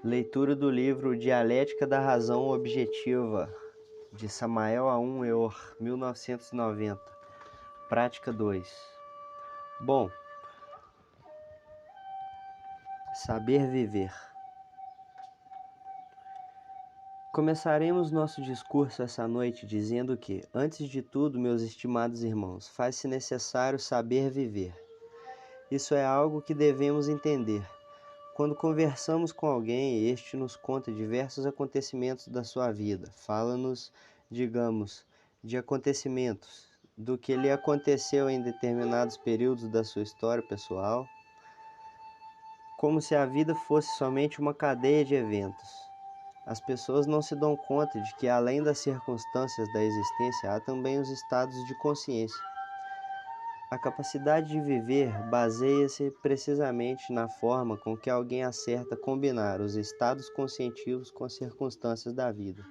Leitura do livro Dialética da Razão Objetiva, de Samael Aun Weor, 1990, Prática 2. Bom, saber viver. Começaremos nosso discurso essa noite dizendo que, antes de tudo, meus estimados irmãos, faz-se necessário saber viver. Isso é algo que devemos entender. Quando conversamos com alguém, este nos conta diversos acontecimentos da sua vida. Fala-nos, digamos, de acontecimentos, do que lhe aconteceu em determinados períodos da sua história pessoal, como se a vida fosse somente uma cadeia de eventos. As pessoas não se dão conta de que, além das circunstâncias da existência, há também os estados de consciência. A capacidade de viver baseia-se precisamente na forma com que alguém acerta combinar os estados conscientivos com as circunstâncias da vida.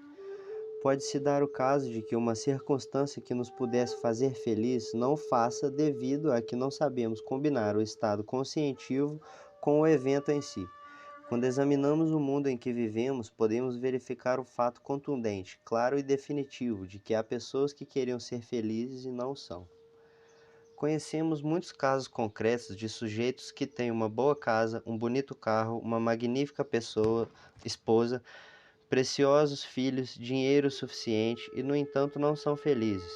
Pode-se dar o caso de que uma circunstância que nos pudesse fazer feliz não faça devido a que não sabemos combinar o estado conscientivo com o evento em si. Quando examinamos o mundo em que vivemos, podemos verificar o fato contundente, claro e definitivo de que há pessoas que queriam ser felizes e não são. Conhecemos muitos casos concretos de sujeitos que têm uma boa casa, um bonito carro, uma magnífica esposa, preciosos filhos, dinheiro suficiente e, no entanto, não são felizes.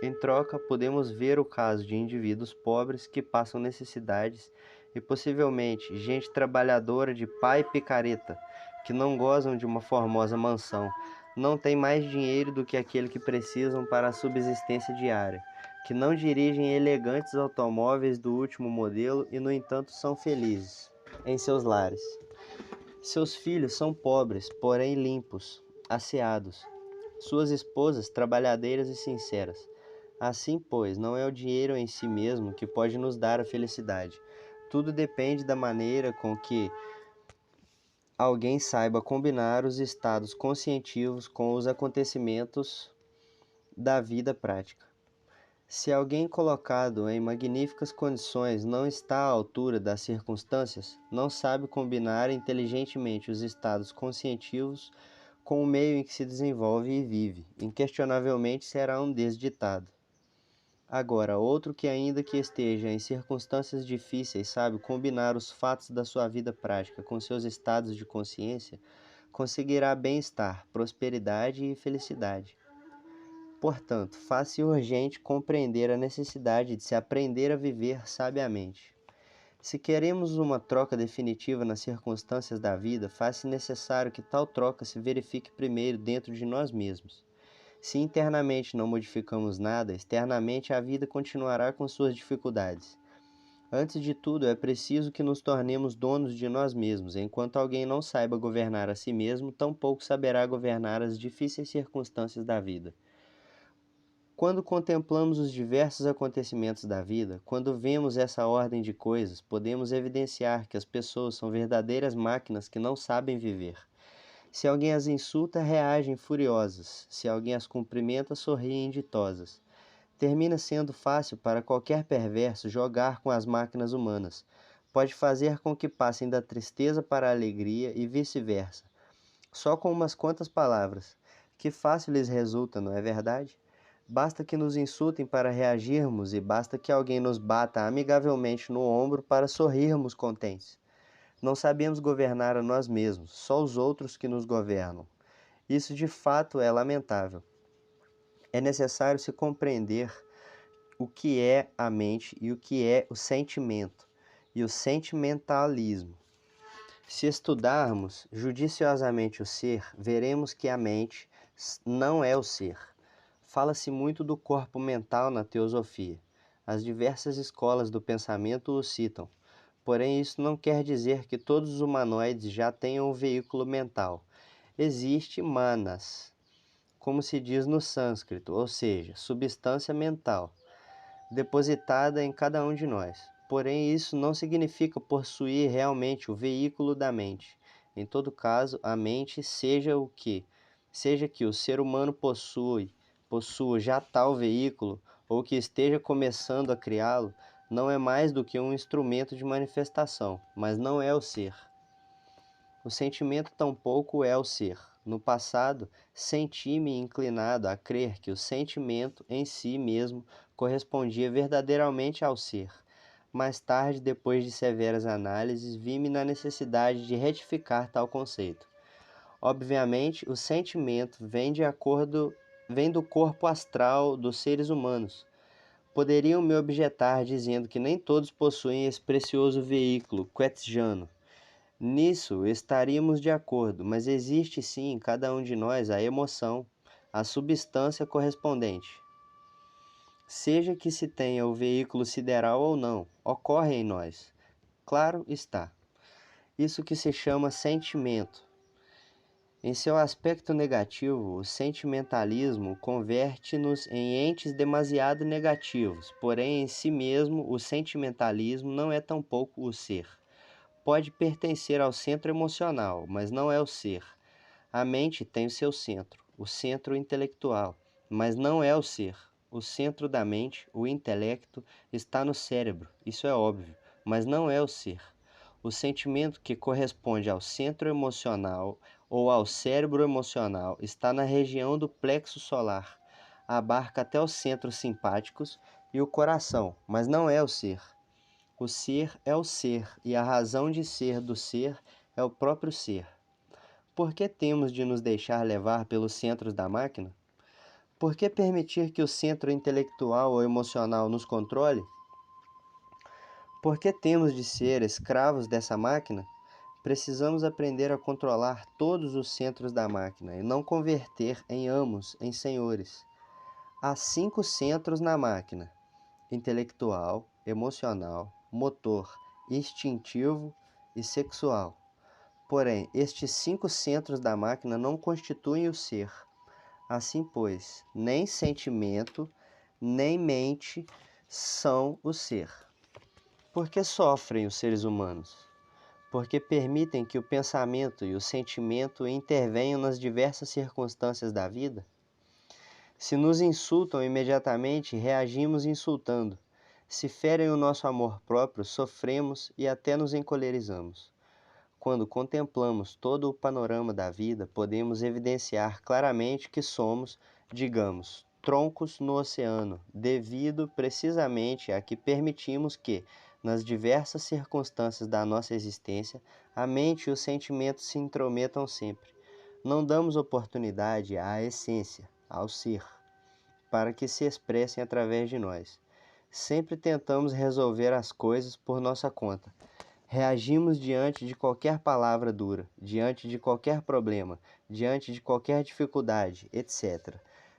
Em troca, podemos ver o caso de indivíduos pobres que passam necessidades e, possivelmente, gente trabalhadora de pá e picareta, que não gozam de uma formosa mansão, não têm mais dinheiro do que aquele que precisam para a subsistência diária, que não dirigem elegantes automóveis do último modelo e, no entanto, são felizes em seus lares. Seus filhos são pobres, porém limpos, asseados. Suas esposas, trabalhadeiras e sinceras. Assim, pois, não é o dinheiro em si mesmo que pode nos dar a felicidade. Tudo depende da maneira com que alguém saiba combinar os estados conscientivos com os acontecimentos da vida prática. Se alguém colocado em magníficas condições não está à altura das circunstâncias, não sabe combinar inteligentemente os estados conscientivos com o meio em que se desenvolve e vive, inquestionavelmente será um desditado. Agora, outro que ainda que esteja em circunstâncias difíceis sabe combinar os fatos da sua vida prática com seus estados de consciência, conseguirá bem-estar, prosperidade e felicidade. Portanto, faz-se urgente compreender a necessidade de se aprender a viver sabiamente. Se queremos uma troca definitiva nas circunstâncias da vida, faz-se necessário que tal troca se verifique primeiro dentro de nós mesmos. Se internamente não modificamos nada, externamente a vida continuará com suas dificuldades. Antes de tudo, é preciso que nos tornemos donos de nós mesmos. Enquanto alguém não saiba governar a si mesmo, tampouco saberá governar as difíceis circunstâncias da vida. Quando contemplamos os diversos acontecimentos da vida, quando vemos essa ordem de coisas, podemos evidenciar que as pessoas são verdadeiras máquinas que não sabem viver. Se alguém as insulta, reagem furiosas. Se alguém as cumprimenta, sorriem ditosas. Termina sendo fácil para qualquer perverso jogar com as máquinas humanas. Pode fazer com que passem da tristeza para a alegria e vice-versa. Só com umas quantas palavras. Que fácil lhes resulta, não é verdade? Basta que nos insultem para reagirmos e basta que alguém nos bata amigavelmente no ombro para sorrirmos contentes. Não sabemos governar a nós mesmos, só os outros que nos governam. Isso de fato é lamentável. É necessário se compreender o que é a mente e o que é o sentimento e o sentimentalismo. Se estudarmos judiciosamente o ser, veremos que a mente não é o ser. Fala-se muito do corpo mental na teosofia. As diversas escolas do pensamento o citam. Porém, isso não quer dizer que todos os humanoides já tenham um veículo mental. Existe manas, como se diz no sânscrito, ou seja, substância mental, depositada em cada um de nós. Porém, isso não significa possuir realmente o veículo da mente. Em todo caso, a mente, seja que o ser humano possua já tal veículo, ou que esteja começando a criá-lo, não é mais do que um instrumento de manifestação, mas não é o ser. O sentimento tampouco é o ser. No passado, senti-me inclinado a crer que o sentimento em si mesmo correspondia verdadeiramente ao ser. Mais tarde, depois de severas análises, vi-me na necessidade de retificar tal conceito. Obviamente, o sentimento vem do corpo astral dos seres humanos. Poderiam me objetar dizendo que nem todos possuem esse precioso veículo quetzaliano. Nisso estaríamos de acordo, mas existe sim em cada um de nós a emoção, a substância correspondente. Seja que se tenha o veículo sideral ou não, ocorre em nós. Claro está. Isso que se chama sentimento. Em seu aspecto negativo, o sentimentalismo converte-nos em entes demasiado negativos, porém em si mesmo o sentimentalismo não é tampouco o ser. Pode pertencer ao centro emocional, mas não é o ser. A mente tem o seu centro, o centro intelectual, mas não é o ser. O centro da mente, o intelecto, está no cérebro, isso é óbvio, mas não é o ser. O sentimento que corresponde ao centro emocional ou ao cérebro emocional está na região do plexo solar, abarca até os centros simpáticos e o coração, mas não é o ser. O ser é o ser, e a razão de ser do ser é o próprio ser. Por que temos de nos deixar levar pelos centros da máquina? Por que permitir que o centro intelectual ou emocional nos controle? Por que temos de ser escravos dessa máquina? Precisamos aprender a controlar todos os centros da máquina e não converter em amos, em senhores. Há 5 centros na máquina: intelectual, emocional, motor, instintivo e sexual. Porém, estes 5 centros da máquina não constituem o ser. Assim, pois, nem sentimento, nem mente são o ser. Por que sofrem os seres humanos? Porque permitem que o pensamento e o sentimento intervenham nas diversas circunstâncias da vida? Se nos insultam imediatamente, reagimos insultando. Se ferem o nosso amor próprio, sofremos e até nos encolerizamos. Quando contemplamos todo o panorama da vida, podemos evidenciar claramente que somos, digamos, troncos no oceano, devido precisamente a que permitimos que, nas diversas circunstâncias da nossa existência, a mente e os sentimentos se intrometam sempre. Não damos oportunidade à essência, ao ser, para que se expressem através de nós. Sempre tentamos resolver as coisas por nossa conta. Reagimos diante de qualquer palavra dura, diante de qualquer problema, diante de qualquer dificuldade, etc.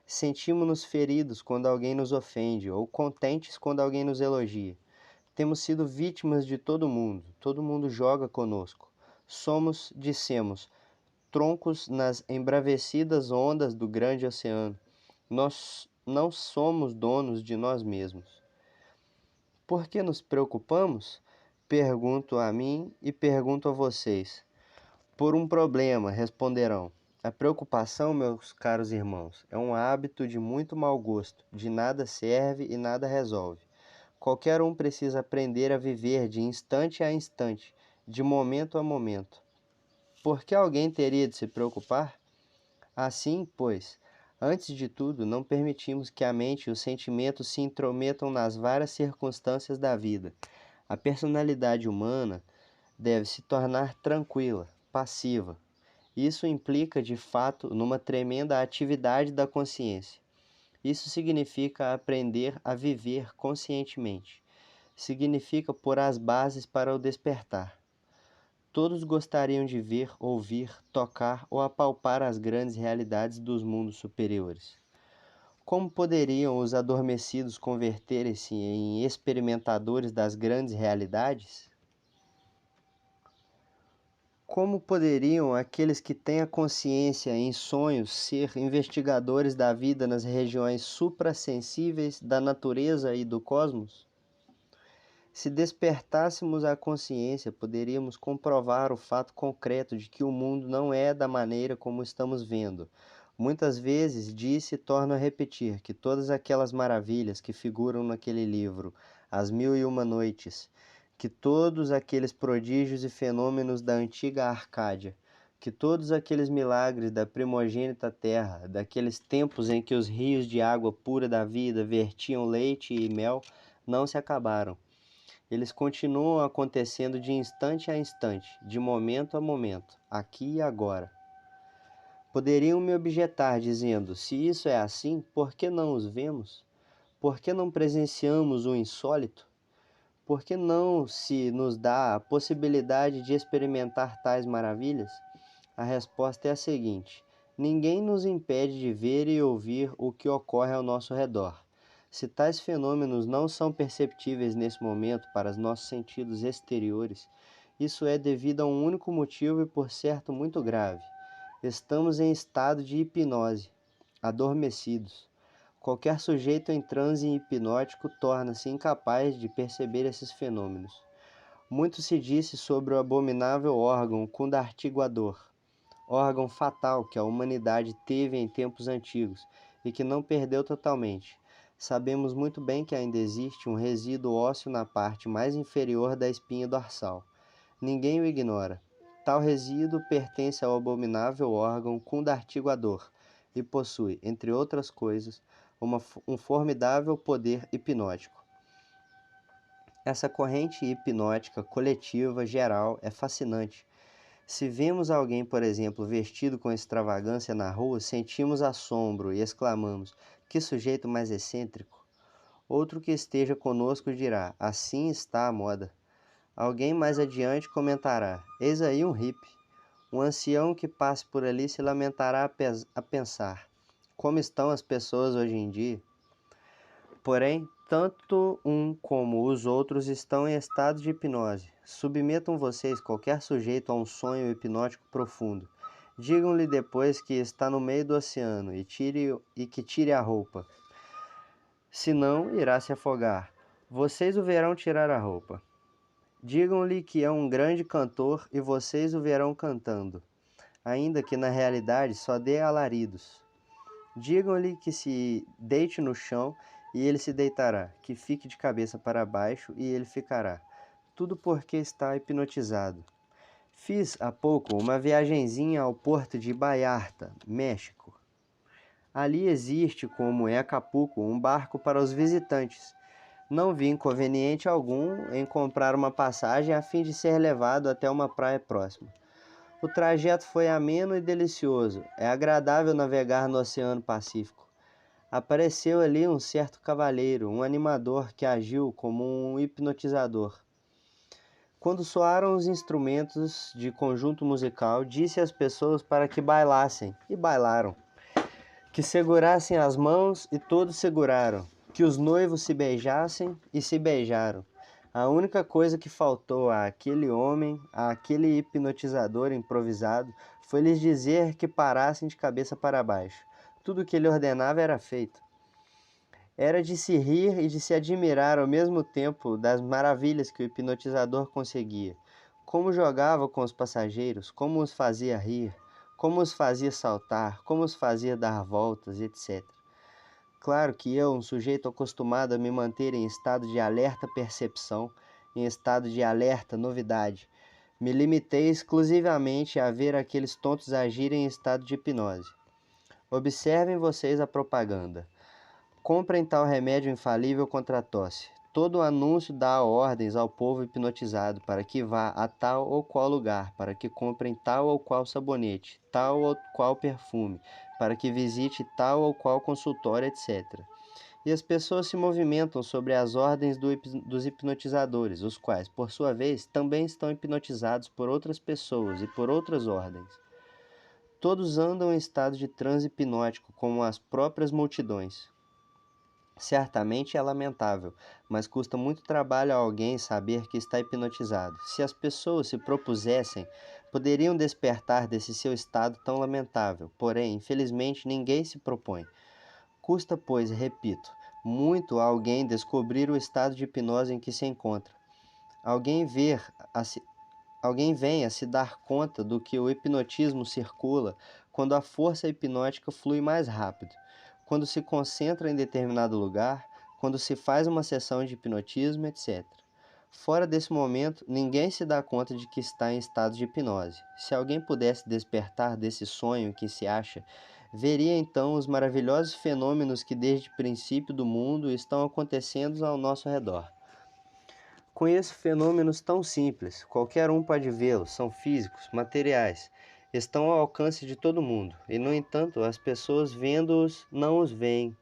Sentimos-nos feridos quando alguém nos ofende ou contentes quando alguém nos elogia. Temos sido vítimas de todo mundo joga conosco. Somos, dissemos, troncos nas embravecidas ondas do grande oceano. Nós não somos donos de nós mesmos. Por que nos preocupamos? Pergunto a mim e pergunto a vocês. Por um problema, responderão. A preocupação, meus caros irmãos, é um hábito de muito mau gosto, de nada serve e nada resolve. Qualquer um precisa aprender a viver de instante a instante, de momento a momento. Por que alguém teria de se preocupar? Assim, pois, antes de tudo, não permitimos que a mente e os sentimentos se intrometam nas várias circunstâncias da vida. A personalidade humana deve se tornar tranquila, passiva. Isso implica, de fato, numa tremenda atividade da consciência. Isso significa aprender a viver conscientemente. Significa pôr as bases para o despertar. Todos gostariam de ver, ouvir, tocar ou apalpar as grandes realidades dos mundos superiores. Como poderiam os adormecidos converterem-se em experimentadores das grandes realidades? Como poderiam aqueles que têm a consciência em sonhos ser investigadores da vida nas regiões suprassensíveis da natureza e do cosmos? Se despertássemos a consciência, poderíamos comprovar o fato concreto de que o mundo não é da maneira como estamos vendo. Muitas vezes disse e torno a repetir que todas aquelas maravilhas que figuram naquele livro, As Mil e Uma Noites, que todos aqueles prodígios e fenômenos da antiga Arcádia, que todos aqueles milagres da primogênita terra, daqueles tempos em que os rios de água pura da vida vertiam leite e mel, não se acabaram. Eles continuam acontecendo de instante a instante, de momento a momento, aqui e agora. Poderiam me objetar dizendo, se isso é assim, por que não os vemos? Por que não presenciamos o insólito? Por que não se nos dá a possibilidade de experimentar tais maravilhas? A resposta é a seguinte: ninguém nos impede de ver e ouvir o que ocorre ao nosso redor. Se tais fenômenos não são perceptíveis nesse momento para os nossos sentidos exteriores, isso é devido a um único motivo e, por certo, muito grave. Estamos em estado de hipnose, adormecidos. Qualquer sujeito em transe hipnótico torna-se incapaz de perceber esses fenômenos. Muito se disse sobre o abominável órgão cundartiguador, órgão fatal que a humanidade teve em tempos antigos e que não perdeu totalmente. Sabemos muito bem que ainda existe um resíduo ósseo na parte mais inferior da espinha dorsal. Ninguém o ignora. Tal resíduo pertence ao abominável órgão cundartiguador e possui, entre outras coisas, um formidável poder hipnótico. Essa corrente hipnótica coletiva geral é fascinante. Se vemos alguém, por exemplo, vestido com extravagância na rua, sentimos assombro e exclamamos: que sujeito mais excêntrico! Outro que esteja conosco dirá: assim está a moda. Alguém mais adiante comentará: eis aí um hippie. Um ancião que passe por ali se lamentará a pensar: como estão as pessoas hoje em dia? Porém, tanto um como os outros estão em estado de hipnose. Submetam vocês qualquer sujeito a um sonho hipnótico profundo. Digam-lhe depois que está no meio do oceano e que tire a roupa. Senão, irá se afogar. Vocês o verão tirar a roupa. Digam-lhe que é um grande cantor e vocês o verão cantando, ainda que na realidade só dê alaridos. Digam-lhe que se deite no chão e ele se deitará, que fique de cabeça para baixo e ele ficará. Tudo porque está hipnotizado. Fiz há pouco uma viagenzinha ao porto de Vallarta, México. Ali existe, como em Acapulco, um barco para os visitantes. Não vi inconveniente algum em comprar uma passagem a fim de ser levado até uma praia próxima. O trajeto foi ameno e delicioso. É agradável navegar no Oceano Pacífico. Apareceu ali um certo cavalheiro, um animador que agiu como um hipnotizador. Quando soaram os instrumentos de conjunto musical, disse às pessoas para que bailassem, e bailaram. Que segurassem as mãos, e todos seguraram. Que os noivos se beijassem, e se beijaram. A única coisa que faltou àquele homem, àquele hipnotizador improvisado, foi lhes dizer que parassem de cabeça para baixo. Tudo o que ele ordenava era feito. Era de se rir e de se admirar ao mesmo tempo das maravilhas que o hipnotizador conseguia. Como jogava com os passageiros, como os fazia rir, como os fazia saltar, como os fazia dar voltas, etc. Claro que eu, um sujeito acostumado a me manter em estado de alerta percepção, em estado de alerta novidade, me limitei exclusivamente a ver aqueles tontos agirem em estado de hipnose. Observem vocês a propaganda. Comprem tal remédio infalível contra a tosse. Todo o anúncio dá ordens ao povo hipnotizado para que vá a tal ou qual lugar, para que comprem tal ou qual sabonete, tal ou qual perfume, para que visite tal ou qual consultório, etc. E as pessoas se movimentam sobre as ordens dos hipnotizadores, os quais, por sua vez, também estão hipnotizados por outras pessoas e por outras ordens. Todos andam em estado de transe hipnótico, como as próprias multidões. Certamente é lamentável, mas custa muito trabalho a alguém saber que está hipnotizado. Se as pessoas se propusessem, poderiam despertar desse seu estado tão lamentável. Porém, infelizmente, ninguém se propõe. Custa, pois, repito, muito a alguém descobrir o estado de hipnose em que se encontra. Alguém vem a se dar conta do que o hipnotismo circula quando a força hipnótica flui mais rápido, quando se concentra em determinado lugar, quando se faz uma sessão de hipnotismo, etc. Fora desse momento, ninguém se dá conta de que está em estado de hipnose. Se alguém pudesse despertar desse sonho em que se acha, veria então os maravilhosos fenômenos que desde o princípio do mundo estão acontecendo ao nosso redor. Conheço fenômenos tão simples, qualquer um pode vê-los, são físicos, materiais, estão ao alcance de todo mundo, e no entanto as pessoas vendo-os não os veem.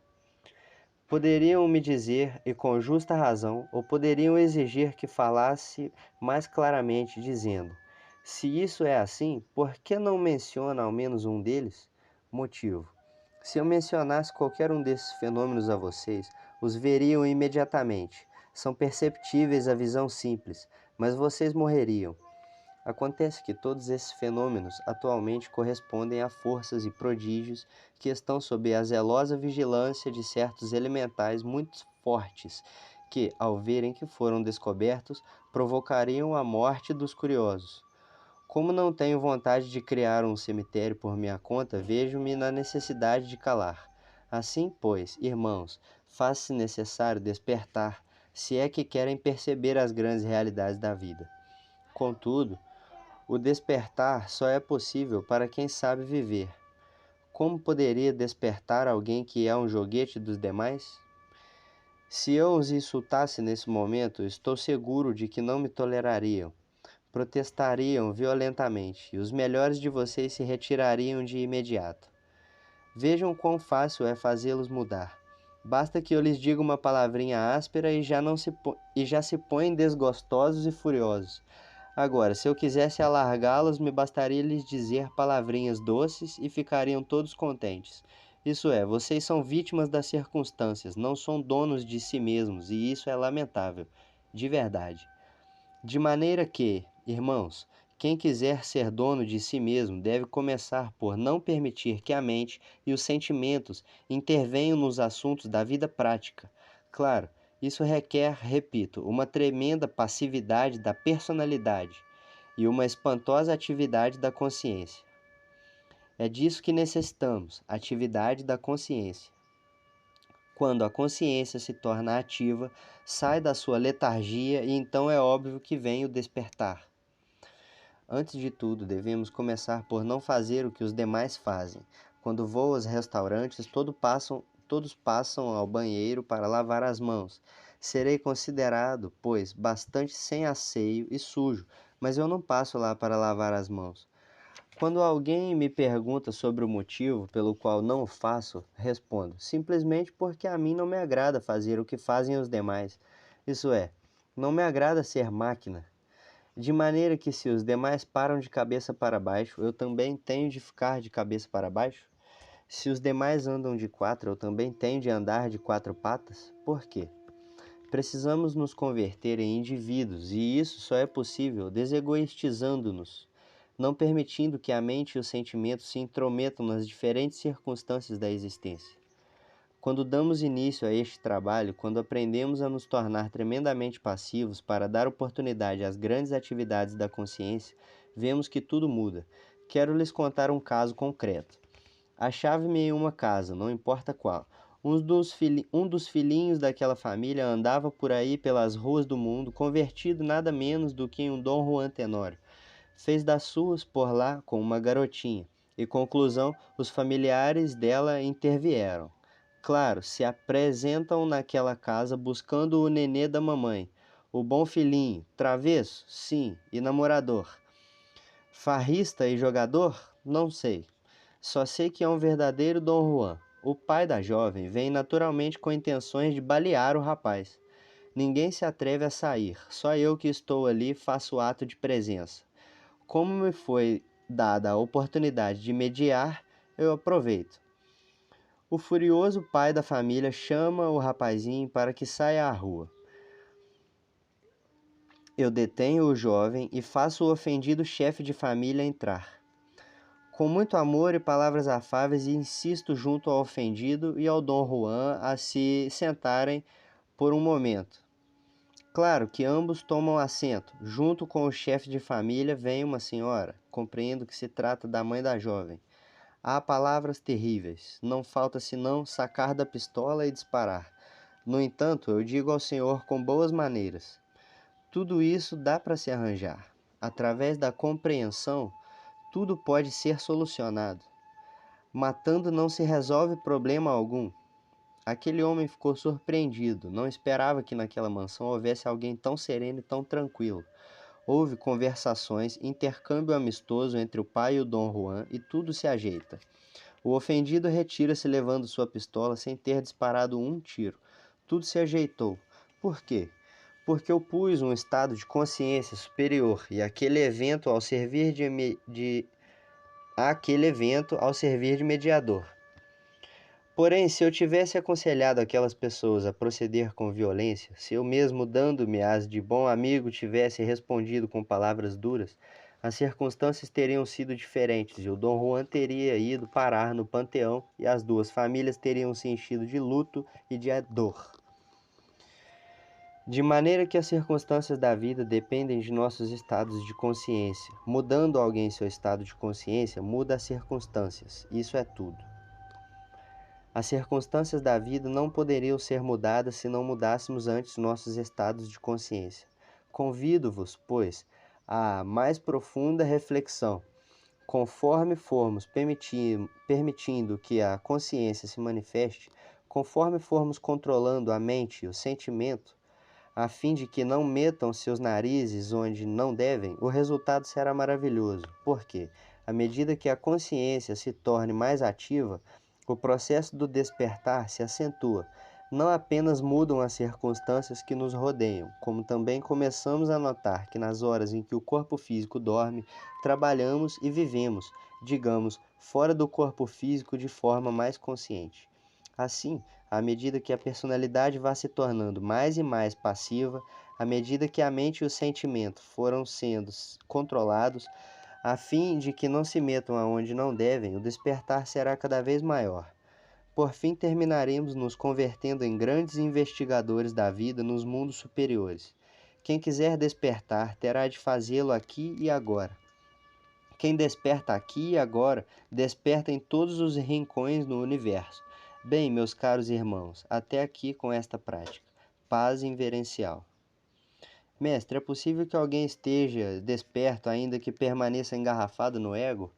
Poderiam me dizer, e com justa razão, ou poderiam exigir que falasse mais claramente, dizendo: se isso é assim, por que não menciona ao menos um deles? Motivo: se eu mencionasse qualquer um desses fenômenos a vocês, os veriam imediatamente. São perceptíveis à visão simples, mas vocês morreriam. Acontece que todos esses fenômenos atualmente correspondem a forças e prodígios que estão sob a zelosa vigilância de certos elementais muito fortes, que, ao verem que foram descobertos, provocariam a morte dos curiosos. Como não tenho vontade de criar um cemitério por minha conta, vejo-me na necessidade de calar. Assim, pois, irmãos, faz-se necessário despertar, se é que querem perceber as grandes realidades da vida. Contudo, o despertar só é possível para quem sabe viver. Como poderia despertar alguém que é um joguete dos demais? Se eu os insultasse nesse momento, estou seguro de que não me tolerariam. Protestariam violentamente, e os melhores de vocês se retirariam de imediato. Vejam quão fácil é fazê-los mudar. Basta que eu lhes diga uma palavrinha áspera e já se põem desgostosos e furiosos. Agora, se eu quisesse alargá-los, me bastaria lhes dizer palavrinhas doces e ficariam todos contentes. Isso é, vocês são vítimas das circunstâncias, não são donos de si mesmos, e isso é lamentável, de verdade. De maneira que, irmãos, quem quiser ser dono de si mesmo deve começar por não permitir que a mente e os sentimentos intervenham nos assuntos da vida prática. Claro, isso requer, repito, uma tremenda passividade da personalidade e uma espantosa atividade da consciência. É disso que necessitamos, atividade da consciência. Quando a consciência se torna ativa, sai da sua letargia e então é óbvio que vem o despertar. Antes de tudo, devemos começar por não fazer o que os demais fazem. Quando vou aos restaurantes, todos passam ao banheiro para lavar as mãos. Serei considerado, pois, bastante sem asseio e sujo, mas eu não passo lá para lavar as mãos. Quando alguém me pergunta sobre o motivo pelo qual não o faço, respondo: simplesmente porque a mim não me agrada fazer o que fazem os demais. Isso é, não me agrada ser máquina. De maneira que se os demais param de cabeça para baixo, eu também tenho de ficar de cabeça para baixo? Se os demais andam de quatro, eu também tenho de andar de quatro patas? Por quê? Precisamos nos converter em indivíduos, e isso só é possível desegoistizando-nos, não permitindo que a mente e os sentimentos se intrometam nas diferentes circunstâncias da existência. Quando damos início a este trabalho, quando aprendemos a nos tornar tremendamente passivos para dar oportunidade às grandes atividades da consciência, vemos que tudo muda. Quero lhes contar um caso concreto. Achava-me em uma casa, não importa qual. Um dos filhinhos daquela família andava por aí pelas ruas do mundo, convertido nada menos do que em um Dom Juan Tenório. Fez das suas por lá com uma garotinha, e conclusão, os familiares dela intervieram. Claro, se apresentam naquela casa buscando o nenê da mamãe. O bom filhinho, travesso? Sim, e namorador. Farrista e jogador? Não sei. Só sei que é um verdadeiro Dom Juan. O pai da jovem vem naturalmente com intenções de balear o rapaz. Ninguém se atreve a sair, só eu que estou ali faço o ato de presença. Como me foi dada a oportunidade de mediar, eu aproveito. O furioso pai da família chama o rapazinho para que saia à rua. Eu detenho o jovem e faço o ofendido chefe de família entrar. Com muito amor e palavras afáveis, insisto junto ao ofendido e ao Dom Juan a se sentarem por um momento. Claro que ambos tomam assento. Junto com o chefe de família vem uma senhora. Compreendo que se trata da mãe da jovem. Há palavras terríveis. Não falta senão sacar da pistola e disparar. No entanto, eu digo ao senhor com boas maneiras: tudo isso dá para se arranjar. Através da compreensão, tudo pode ser solucionado. Matando não se resolve problema algum. Aquele homem ficou surpreendido, não esperava que naquela mansão houvesse alguém tão sereno e tão tranquilo. Houve conversações, intercâmbio amistoso entre o pai e o Dom Juan e tudo se ajeita. O ofendido retira-se levando sua pistola sem ter disparado um tiro. Tudo se ajeitou. Por quê? Porque eu pus um estado de consciência superior e aquele evento ao servir de mediador. Porém, se eu tivesse aconselhado aquelas pessoas a proceder com violência, se eu mesmo dando-me as de bom amigo tivesse respondido com palavras duras, as circunstâncias teriam sido diferentes e o Dom Juan teria ido parar no panteão e as duas famílias teriam se enchido de luto e de dor. De maneira que as circunstâncias da vida dependem de nossos estados de consciência. Mudando alguém seu estado de consciência, muda as circunstâncias. Isso é tudo. As circunstâncias da vida não poderiam ser mudadas se não mudássemos antes nossos estados de consciência. Convido-vos, pois, à mais profunda reflexão. Conforme formos permitindo que a consciência se manifeste, conforme formos controlando a mente e o sentimento, a fim de que não metam seus narizes onde não devem, o resultado será maravilhoso. Por quê? À medida que a consciência se torne mais ativa, o processo do despertar se acentua. Não apenas mudam as circunstâncias que nos rodeiam, como também começamos a notar que nas horas em que o corpo físico dorme, trabalhamos e vivemos, digamos, fora do corpo físico de forma mais consciente. Assim, à medida que a personalidade vai se tornando mais e mais passiva, à medida que a mente e o sentimento foram sendo controlados, a fim de que não se metam aonde não devem, o despertar será cada vez maior. Por fim, terminaremos nos convertendo em grandes investigadores da vida nos mundos superiores. Quem quiser despertar terá de fazê-lo aqui e agora. Quem desperta aqui e agora, desperta em todos os rincões do universo. Bem, meus caros irmãos, até aqui com esta prática. Paz inverencial. Mestre, é possível que alguém esteja desperto ainda que permaneça engarrafado no ego?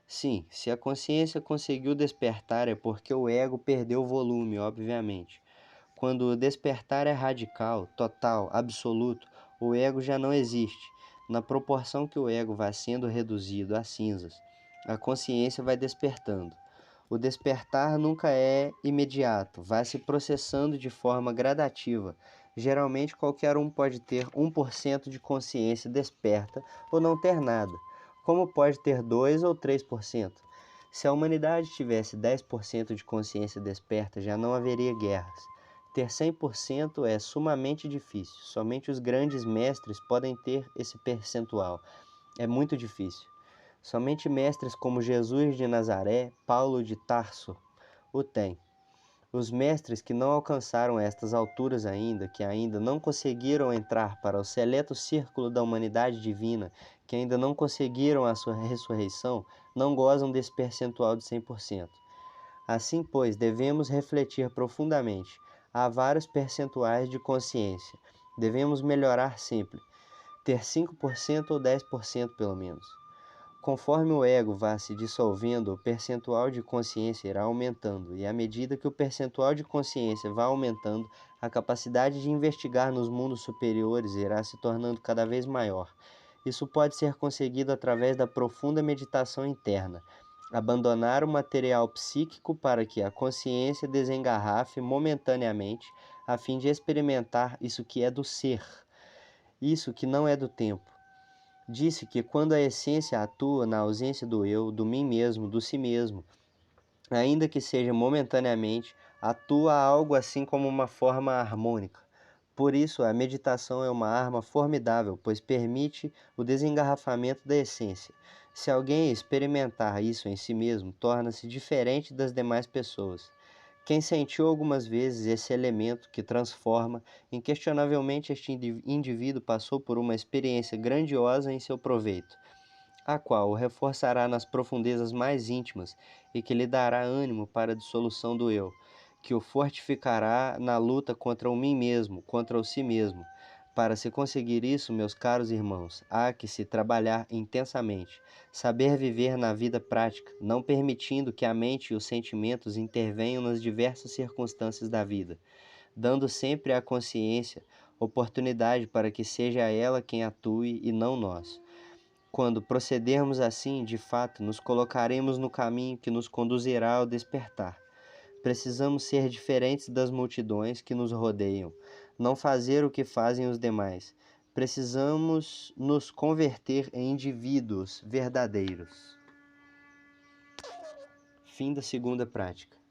Sim, se a consciência conseguiu despertar é porque o ego perdeu volume, obviamente. Quando o despertar é radical, total, absoluto, o ego já não existe. Na proporção que o ego vai sendo reduzido a cinzas, a consciência vai despertando. O despertar nunca é imediato, vai se processando de forma gradativa. Geralmente qualquer um pode ter 1% de consciência desperta ou não ter nada, como pode ter 2 ou 3%. Se a humanidade tivesse 10% de consciência desperta, já não haveria guerras. Ter 100% é sumamente difícil. Somente os grandes mestres podem ter esse percentual. É muito difícil. Somente mestres como Jesus de Nazaré, Paulo de Tarso, o têm. Os mestres que não alcançaram estas alturas ainda, que ainda não conseguiram entrar para o seleto círculo da humanidade divina, que ainda não conseguiram a sua ressurreição, não gozam desse percentual de 100%. Assim, pois, devemos refletir profundamente. Há vários percentuais de consciência. Devemos melhorar sempre. Ter 5% ou 10% pelo menos. Conforme o ego vá se dissolvendo, o percentual de consciência irá aumentando, e à medida que o percentual de consciência vai aumentando, a capacidade de investigar nos mundos superiores irá se tornando cada vez maior. Isso pode ser conseguido através da profunda meditação interna. Abandonar o material psíquico para que a consciência desengarrafe momentaneamente, a fim de experimentar isso que é do ser, isso que não é do tempo. Disse que quando a essência atua na ausência do eu, do mim mesmo, do si mesmo, ainda que seja momentaneamente, atua algo assim como uma forma harmônica. Por isso, a meditação é uma arma formidável, pois permite o desengarrafamento da essência. Se alguém experimentar isso em si mesmo, torna-se diferente das demais pessoas. Quem sentiu algumas vezes esse elemento que transforma, inquestionavelmente este indivíduo passou por uma experiência grandiosa em seu proveito, a qual o reforçará nas profundezas mais íntimas e que lhe dará ânimo para a dissolução do eu, que o fortificará na luta contra o mim mesmo, contra o si mesmo. Para se conseguir isso, meus caros irmãos, há que se trabalhar intensamente, saber viver na vida prática, não permitindo que a mente e os sentimentos intervenham nas diversas circunstâncias da vida, dando sempre à consciência oportunidade para que seja ela quem atue e não nós. Quando procedermos assim, de fato, nos colocaremos no caminho que nos conduzirá ao despertar. Precisamos ser diferentes das multidões que nos rodeiam, não fazer o que fazem os demais. Precisamos nos converter em indivíduos verdadeiros. Fim da segunda prática.